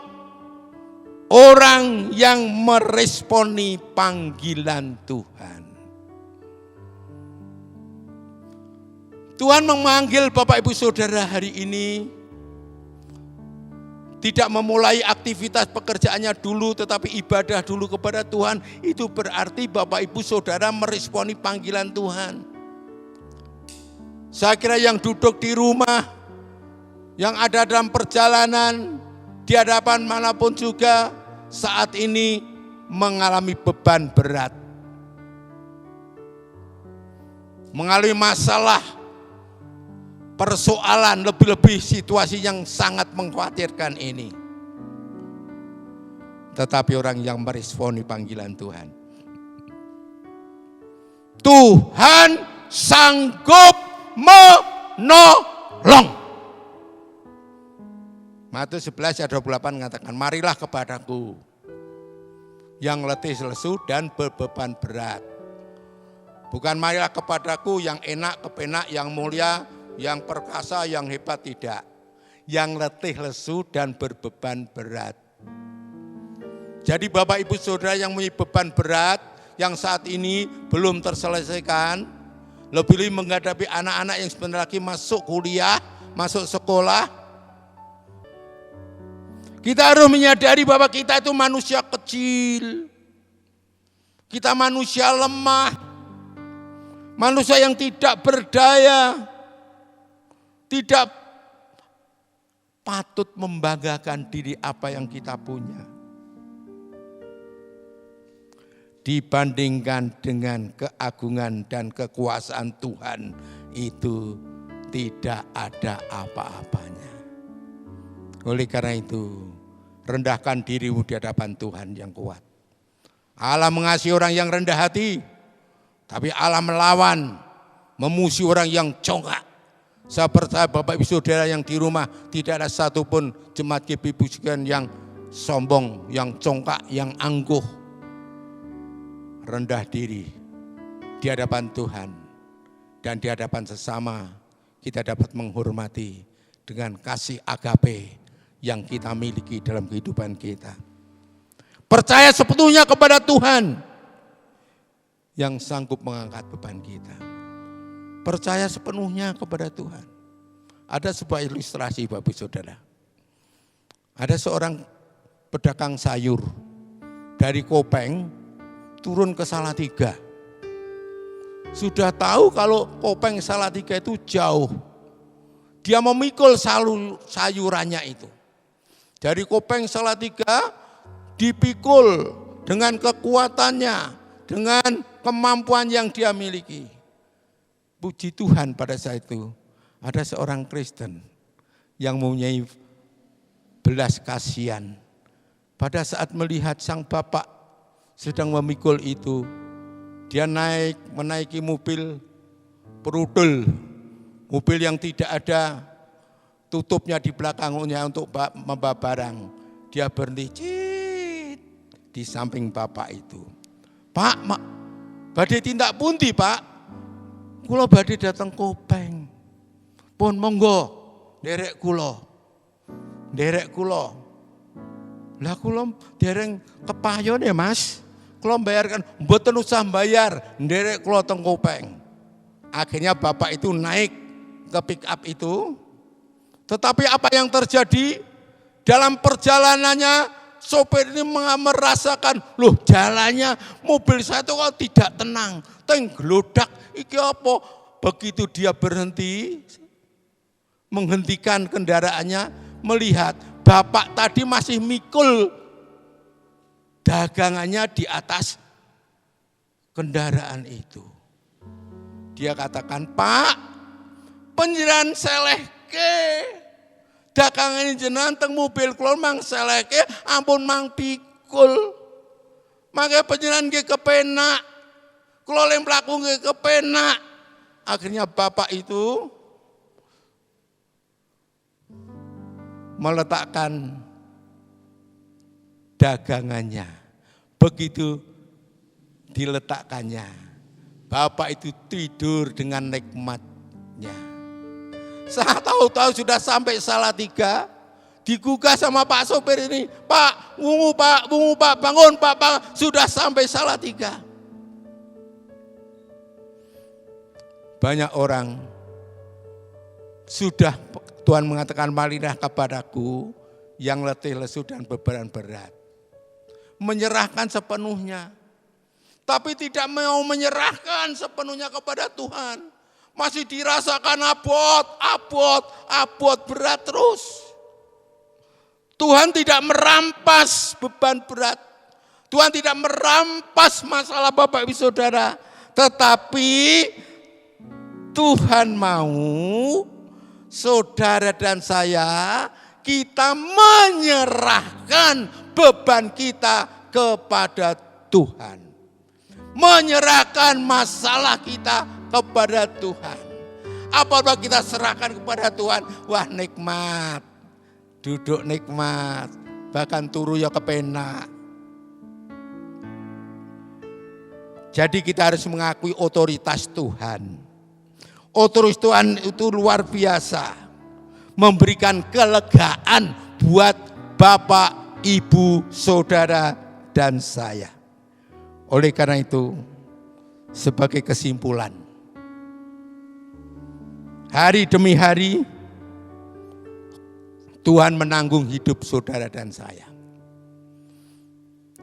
orang yang meresponi panggilan Tuhan. Tuhan memanggil Bapak Ibu Saudara hari ini, tidak memulai aktivitas pekerjaannya dulu, tetapi ibadah dulu kepada Tuhan. Itu berarti Bapak Ibu Saudara meresponi panggilan Tuhan. Saya kira yang duduk di rumah, yang ada dalam perjalanan, di hadapan manapun juga, saat ini mengalami beban berat. Mengalami masalah, persoalan, lebih-lebih situasi yang sangat mengkhawatirkan ini. Tetapi orang yang meresponi panggilan Tuhan, Tuhan sanggup menolong. Matius 11 ayat 28 mengatakan, marilah kepadaku yang letih lesu dan berbeban berat. Bukan marilah kepadaku yang enak, kepenak, yang mulia, yang perkasa, yang hebat, tidak. Yang letih lesu dan berbeban berat. Jadi Bapak Ibu Saudara yang mempunyai beban berat, yang saat ini belum terselesaikan, lebih-lebih menghadapi anak-anak yang sebentar lagi masuk kuliah, masuk sekolah. Kita harus menyadari bahwa kita itu manusia kecil. Kita manusia lemah. Manusia yang tidak berdaya. Tidak patut membanggakan diri apa yang kita punya. Dibandingkan dengan keagungan dan kekuasaan Tuhan, itu tidak ada apa-apanya. Oleh karena itu, rendahkan dirimu di hadapan Tuhan yang kuat. Allah mengasihi orang yang rendah hati, tapi Allah melawan, memusuhi orang yang congkak. Saya percaya Bapak Ibu Saudara yang di rumah tidak ada satupun jemaat GBI Pujian yang sombong, yang congkak, yang angkuh. Rendah diri di hadapan Tuhan dan di hadapan sesama kita dapat menghormati dengan kasih agape yang kita miliki dalam kehidupan kita. Percaya sepenuhnya kepada Tuhan yang sanggup mengangkat beban kita. Percaya sepenuhnya kepada Tuhan. Ada sebuah ilustrasi Bapak Saudara. Ada seorang pedagang sayur dari Kopeng turun ke Salatiga. Sudah tahu kalau Kopeng Salatiga itu jauh. Dia memikul sayurannya itu. Dari Kopeng Salatiga dipikul dengan kekuatannya, dengan kemampuan yang dia miliki. Puji Tuhan pada saat itu ada seorang Kristen yang mempunyai belas kasihan. Pada saat melihat sang bapak sedang memikul itu, dia menaiki mobil perudel, mobil yang tidak ada tutupnya di belakangnya untuk membawa barang. Dia berhenti di samping bapak itu. Pak, badhe tindak pundi Pak? Kula badhe dateng Kopeng. Pun monggo, nderek kula. Lah kula dereng kepayon ya Mas. Kula bayarkan, mboten usah bayar, nderek kula teng Kopeng. Akhirnya bapak itu naik ke pick up itu. Tetapi apa yang terjadi dalam perjalanannya? Sopir ini merasakan, loh jalannya mobil saya itu kok tidak tenang, tenggelodak, iki apa? Begitu dia berhenti, menghentikan kendaraannya, melihat bapak tadi masih mikul dagangannya di atas kendaraan itu. Dia katakan, Pak, penjiran selehke. Dagangan jenengan teng mobil kula mang seleke ampun mang pikul. Maka panjenengan nggih kepenak. Kula lem mlaku nggih kepenak. Akhirnya bapak itu meletakkan dagangannya. Begitu diletakkannya, bapak itu tidur dengan nikmatnya. Saya tahu-tahu sudah sampai Salatiga, digugah sama Pak sopir ini, Pak, bungu Pak, bangun Pak, sudah sampai Salatiga. Banyak orang sudah Tuhan mengatakan marilah kepadaku yang letih lesu dan beban berat. Menyerahkan sepenuhnya, tapi tidak mau menyerahkan sepenuhnya kepada Tuhan. Masih dirasakan abot berat terus. Tuhan tidak merampas beban berat. Tuhan tidak merampas masalah Bapak Ibu Saudara. Tetapi Tuhan mau saudara dan saya, kita menyerahkan beban kita kepada Tuhan. Menyerahkan masalah kita kepada Tuhan. Apabila kita serahkan kepada Tuhan, wah nikmat. Duduk nikmat, bahkan turu ya kepenak. Jadi kita harus mengakui otoritas Tuhan. Otoritas Tuhan itu luar biasa. Memberikan kelegaan buat Bapak, Ibu, Saudara, dan saya. Oleh karena itu, sebagai kesimpulan, hari demi hari Tuhan menanggung hidup saudara dan saya.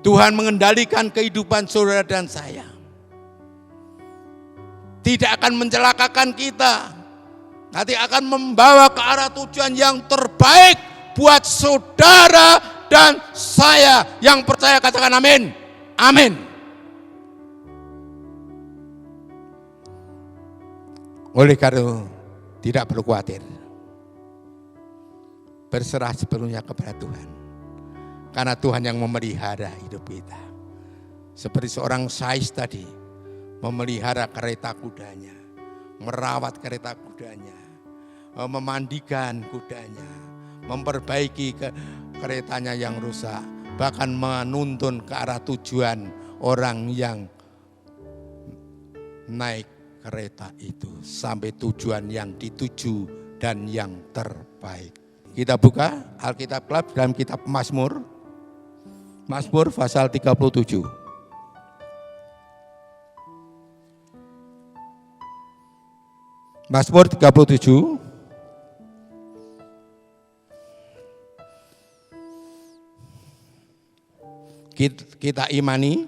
Tuhan mengendalikan kehidupan saudara dan saya. Tidak akan mencelakakan kita. Nanti akan membawa ke arah tujuan yang terbaik buat saudara dan saya. Yang percaya katakan amin. Amin. Oleh karena tidak perlu khawatir. Berserah sepenuhnya kepada Tuhan. Karena Tuhan yang memelihara hidup kita. Seperti seorang Sais tadi memelihara kereta kudanya. merawat kereta kudanya, memandikan kudanya, memperbaiki keretanya yang rusak, bahkan menuntun ke arah tujuan orang yang naik kereta itu sampai tujuan yang dituju dan yang terbaik. Kita buka Alkitab Club dalam kitab Mazmur pasal 37. Mazmur 37. Kita imani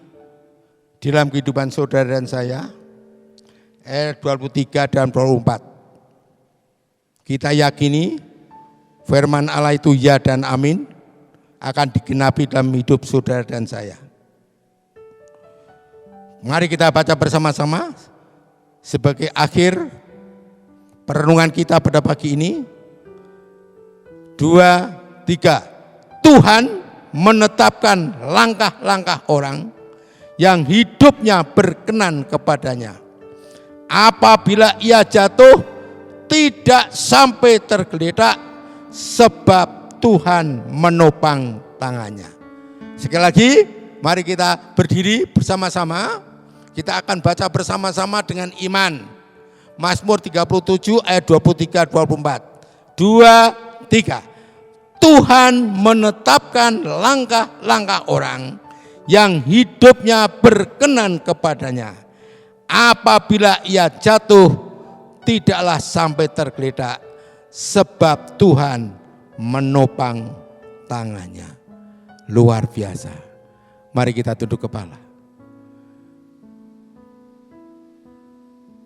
dalam kehidupan saudara dan saya, ayat 23 dan 24. Kita yakini firman Allah itu ya dan amin akan digenapi dalam hidup saudara dan saya. Mari kita baca bersama-sama sebagai akhir perenungan kita pada pagi ini. 2, 3. Tuhan menetapkan langkah-langkah orang yang hidupnya berkenan kepadanya. Apabila ia jatuh, tidak sampai tergeletak, sebab Tuhan menopang tangannya. Sekali lagi, mari kita berdiri bersama-sama. Kita akan baca bersama-sama dengan iman. Mazmur 37 ayat 23-24. 2, 3. Tuhan menetapkan langkah-langkah orang yang hidupnya berkenan kepadanya. Apabila ia jatuh, tidaklah sampai tergeletak, sebab Tuhan menopang tangannya. Luar biasa. Mari kita tunduk kepala.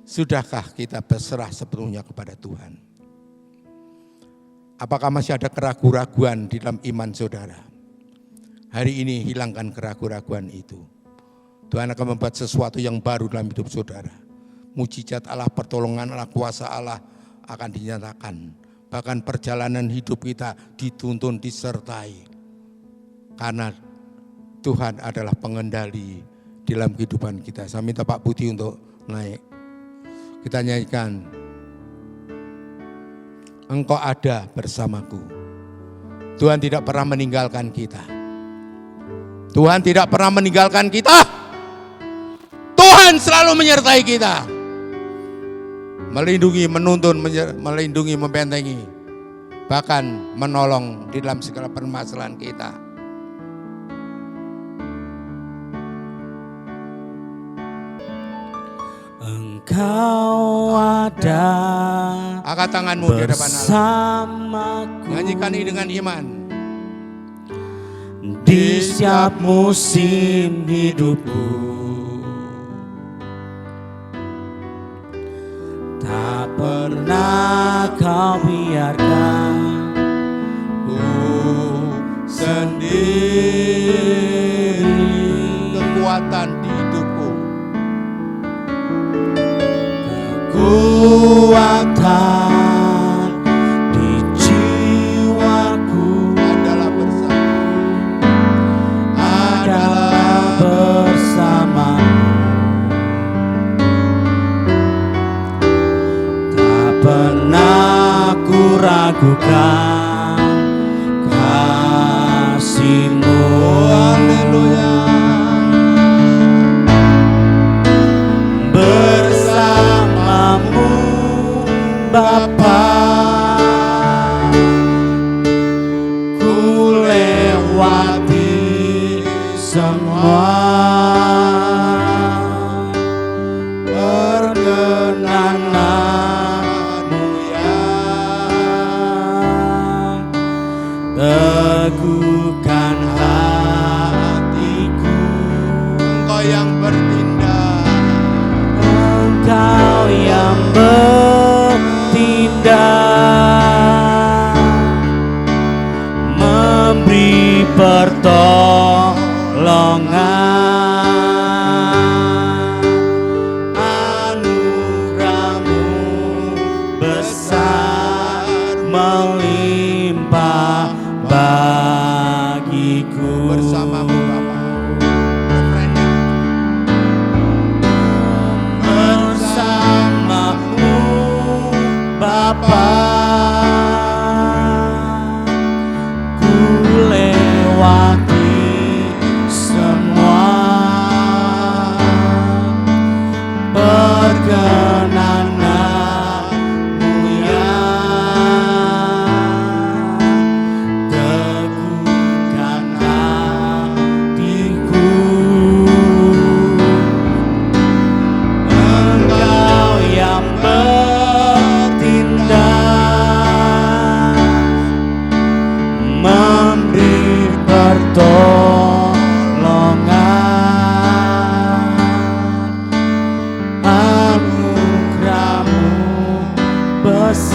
Sudahkah kita berserah sepenuhnya kepada Tuhan? Apakah masih ada keraguan-raguan di dalam iman saudara? Hari ini hilangkan keraguan-raguan itu. Tuhan akan membuat sesuatu yang baru dalam hidup saudara. Mujizat Allah, pertolongan Allah, kuasa Allah akan dinyatakan. Bahkan perjalanan hidup kita dituntun, disertai. Karena Tuhan adalah pengendali dalam kehidupan kita. Saya minta Pak Budi untuk naik. Kita nyanyikan. Engkau ada bersamaku. Tuhan tidak pernah meninggalkan kita. Tuhan tidak pernah meninggalkan kita. Tuhan selalu menyertai kita. Melindungi, menuntun, melindungi, membentengi. Bahkan menolong di dalam segala permasalahan kita.
Engkau ada.
Angkat tanganmu di hadapan Allah.
Bersamaku.
Nyanyikan ini dengan iman.
Di setiap musim hidupku, tak pernah kau biarkan
ku sendiri. Kekuatan di hidupku,
kekuatan di jiwaku
adalah
bersamamu. Tak pernah ku ragukan kasih-Mu.
Haleluya.
Bersamamu Bapa, ku lewati semua. Perkenanmu ya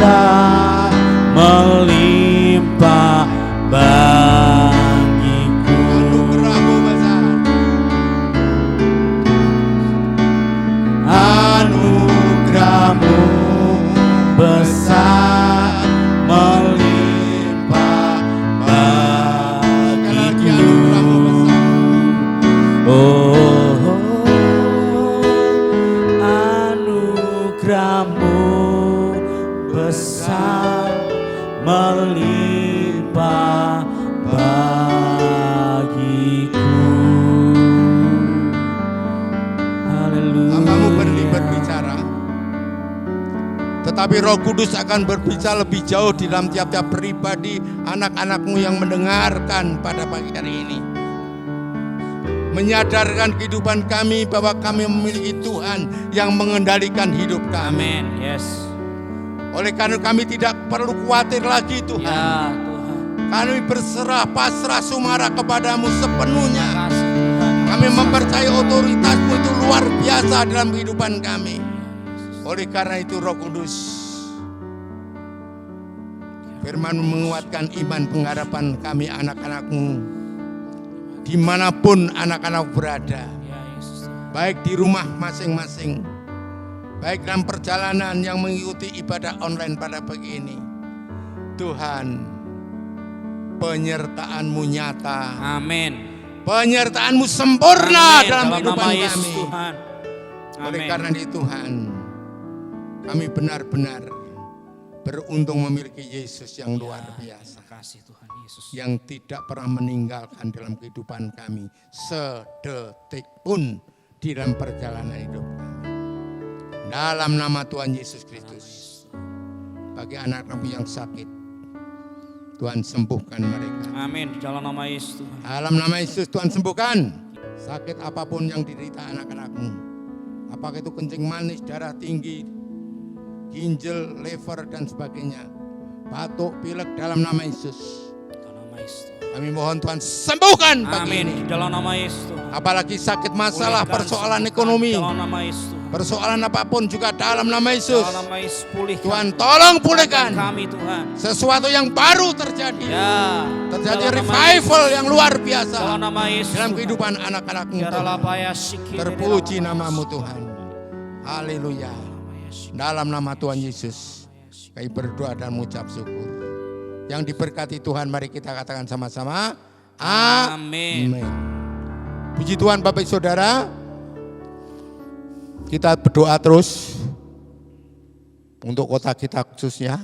besar melimpah bagiku.
Anugerahmu besar.
Anugerahmu besar melimpah bagiku. Oh, anugerahmu besar melimpah bagiku. Haleluya.
Hambamu berbicara, tetapi Roh Kudus akan berbicara lebih jauh di dalam tiap-tiap pribadi anak-anakmu yang mendengarkan pada pagi hari ini. Menyadarkan kehidupan kami bahwa kami memiliki Tuhan yang mengendalikan hidup kami.
Amin. Yes.
Oleh karena kami tidak perlu khawatir lagi Tuhan.
Ya Tuhan.
Kami berserah pasrah sumara kepadamu sepenuhnya.
Kasih Tuhan.
Kami mempercayai otoritasmu itu luar biasa dalam kehidupan kami. Oleh karena itu Roh Kudus, firman menguatkan iman pengharapan kami anak-anakmu. Dimanapun anak-anak berada, baik di rumah masing-masing, baik dalam perjalanan yang mengikuti ibadah online pada pagi ini. Tuhan, penyertaan-Mu nyata.
Amin.
Penyertaan-Mu sempurna
Amin.
dalam kehidupan
nama Yesus,
kami.
Tuhan.
Oleh
Amin.
karena itu Tuhan, kami benar-benar beruntung memiliki Yesus yang luar biasa.
Terima kasih Tuhan Yesus.
Yang tidak pernah meninggalkan dalam kehidupan kami sedetik pun di dalam perjalanan hidup kami. Dalam nama Tuhan Yesus Kristus, bagi anak-anak yang sakit, Tuhan sembuhkan mereka.
Amin. Dalam nama Yesus Tuhan.
Dalam nama Yesus Tuhan sembuhkan sakit apapun yang diderita anak-anakmu. Apakah itu kencing manis, darah tinggi, ginjal, liver dan sebagainya, batuk, pilek, dalam nama Yesus.
Dalam nama Yesus Tuhan.
Kami mohon Tuhan sembuhkan pagi ini.
Amin. Dalam nama Yesus Tuhan.
Apalagi sakit masalah,
Pulihkan,
persoalan
sembuhkan.
ekonomi,
Dalam nama Yesus Tuhan.
persoalan apapun juga dalam nama Yesus.
Dalam nama Yesus pulihkan.
Tuhan tolong pulihkan.
Kami Tuhan.
Sesuatu yang baru terjadi.
Ya.
Terjadi
Dalam nama
revival
Yesus.
yang luar
Dalam
biasa
nama Yesus.
dalam
Tuhan.
kehidupan anak-anakmu.
Ya
Tuhan.
Rabaya Sikir.
Terpuji
Dalam nama
namamu
Yesus.
Tuhan. Haleluya.
Yesus.
Dalam nama Tuhan Yesus, kami berdoa dan mengucap syukur. Yang diberkati Tuhan, mari kita katakan sama-sama.
Amin.
Amin. Puji Tuhan Bapak Ibu Saudara. Kita berdoa terus untuk kota kita khususnya,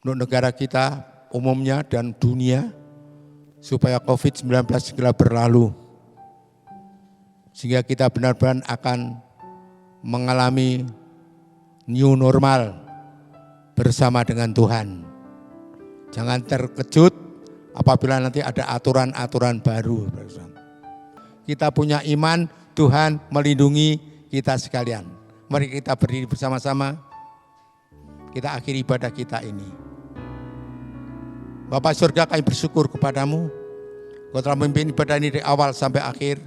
untuk negara kita umumnya dan dunia, supaya COVID-19 segera berlalu. Sehingga kita benar-benar akan mengalami new normal bersama dengan Tuhan. Jangan terkejut apabila nanti ada aturan-aturan baru. Kita punya iman, Tuhan melindungi kita sekalian. Mari kita berdiri bersama-sama. Kita akhiri ibadah kita ini. Bapak surga, kami bersyukur kepadamu. Kau telah memimpin ibadah ini dari awal sampai akhir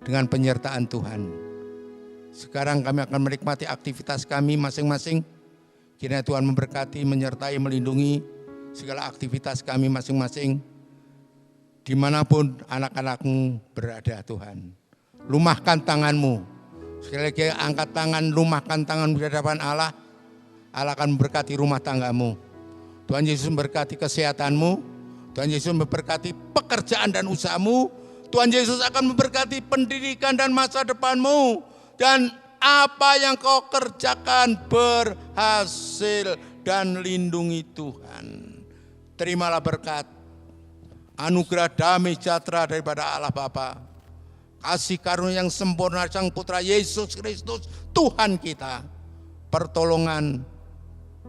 dengan penyertaan Tuhan. Sekarang kami akan menikmati aktivitas kami masing-masing. Kiranya Tuhan memberkati, menyertai, melindungi segala aktivitas kami masing-masing. Dimanapun anak-anakmu berada Tuhan. Lumahkan tanganmu. Sekali lagi angkat tangan, lumahkan tangan di hadapan Allah. Allah akan memberkati rumah tanggamu. Tuhan Yesus memberkati kesehatanmu. Tuhan Yesus memberkati pekerjaan dan usahamu. Tuhan Yesus akan memberkati pendidikan dan masa depanmu. Dan apa yang kau kerjakan berhasil dan lindungi Tuhan. Terimalah berkat, anugerah damai sejahtera daripada Allah Bapa, kasih karunia yang sempurna Sang Putra Yesus Kristus Tuhan kita, pertolongan,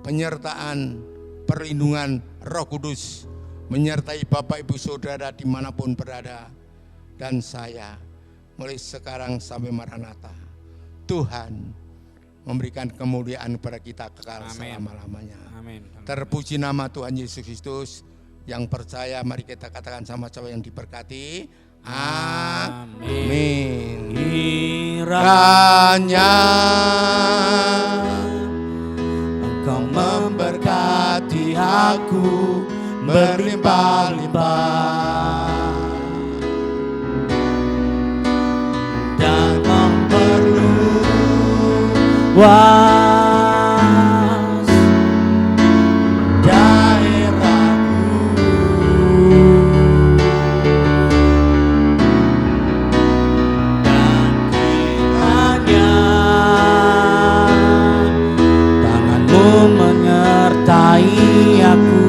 penyertaan, perlindungan Roh Kudus menyertai Bapak Ibu Saudara dimanapun berada, dan saya mulai sekarang sampai Maranatha. Tuhan memberikan kemuliaan kepada kita kekal selama-lamanya.
Amin.
Terpuji nama Tuhan Yesus Kristus. Yang percaya mari kita katakan sama-sama yang diberkati. Amin.
Kiranya
Engkau
aku berlimpah-limpah dan memperluas daerahku, dan kiranya tanganmu menyertai aku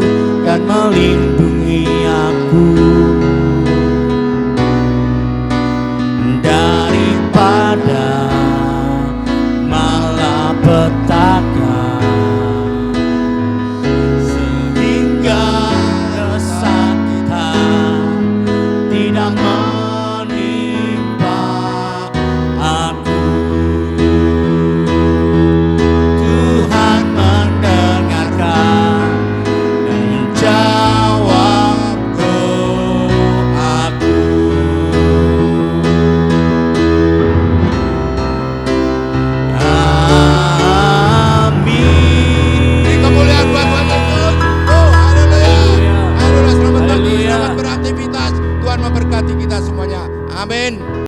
dan melindungi aku daripada malapetaka, sehingga kesakitan tidak menimpa aku. Tuhan mendengarkan dan menjawab doaku.
Beri kemuliaan buat Tuhan Yesus. Oh, haleluya. Haleluya, selamat pagi, selamat beraktivitas. Tuhan memberkati kita semuanya. Amin.